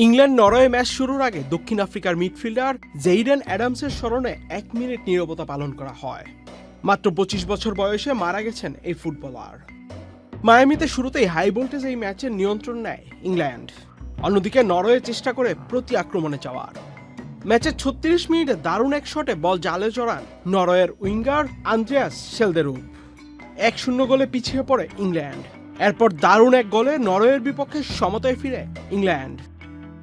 England Norway match শুরুর আগে দক্ষিণ আফ্রিকার মিডফিল্ডার জেইডেন অ্যাডামসের স্মরণে 1 মিনিট নীরবতা পালন করা হয়। মাত্র 25 বছর বয়সে মারা গেছেন এই ফুটবলার। মায়ামিতে শুরুতেই হাই ভোল্টেজ এই ম্যাচের নিয়ন্ত্রণ নেয় ইংল্যান্ড। অন্যদিকে নরওয়ে চেষ্টা করে প্রতি আক্রমণে যাওয়ার। ম্যাচের 36 মিনিটে দারুণ এক শটে বল জালে জড়ান নরওয়ের উইঙ্গার আন্দ্রেয়াস শেলদেরুপ। 1-0 গোলে পিছিয়ে পড়ে ইংল্যান্ড। এরপর দারুণ এক গোলে নরওয়ের বিপক্ষে সমতায় ফিরে ইংল্যান্ড।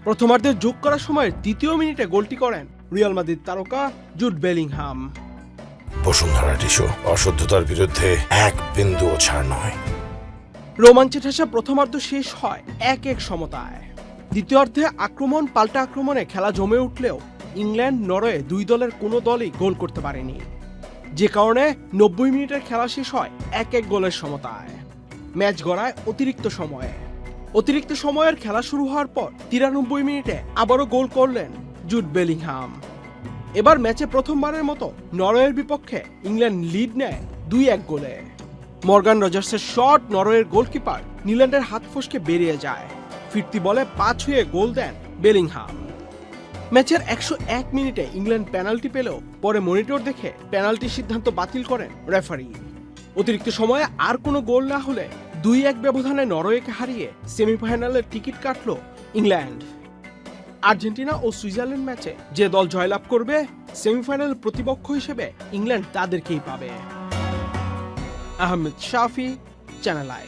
প্রথমার্ধে যোগ করার সময় দ্বিতীয় মিনিটে গোলটি করেন রিয়াল মাদ্রিদ তারকা জুড বেলিংহাম। বসুন্ধরা টিস্যু অশুদ্ধতার বিরুদ্ধে এক বিন্দুও ছাড় নয়। রোমাঞ্চে ঠাসা প্রথমার্ধ শেষ হয় 1-1 সমতায়। দ্বিতীয়ার্ধে আক্রমণ পাল্টা আক্রমণে খেলা জমে উঠলেও ইংল্যান্ড নরওয়ে দুই দলের কোনো দলই গোল করতে পারেনি, যে কারণে 90 মিনিটের খেলা শেষ হয় 1-1 গোলের সমতায়। ম্যাচ গড়ায় অতিরিক্ত সময়ের খেলা শুরু হওয়ার পর 93 মিনিটে আবারও গোল করলেন জুড বেলিংহাম। এবার ম্যাচে প্রথমবারের মতো নরওয়ের বিপক্ষে ইংল্যান্ড লিড নেয় 2-1 গোলে। মর্গান রজার্সের শট নরওয়ের গোলকিপার নিল্যান্ডের হাত ফসকে বেরিয়ে যায়। ফিরতি বলে পা ছুঁয়ে গোল দেন বেলিংহাম। ম্যাচের 101 মিনিটে ইংল্যান্ড পেনাল্টি পেলেও পরে মনিটর দেখে পেনাল্টির সিদ্ধান্ত বাতিল করেন রেফারি। অতিরিক্ত সময়ে আর কোনো গোল না হলে 2-1 ব্যবধানে নরওয়েকে হারিয়ে সেমিফাইনালের টিকিট কাটল ইংল্যান্ড। আর্জেন্টিনা ও সুইজারল্যান্ড ম্যাচে যে দল জয়লাভ করবে সেমিফাইনাল প্রতিপক্ষ হিসেবে ইংল্যান্ড তাদেরকেই পাবে। আহমেদ শাফি, চ্যানেল আই।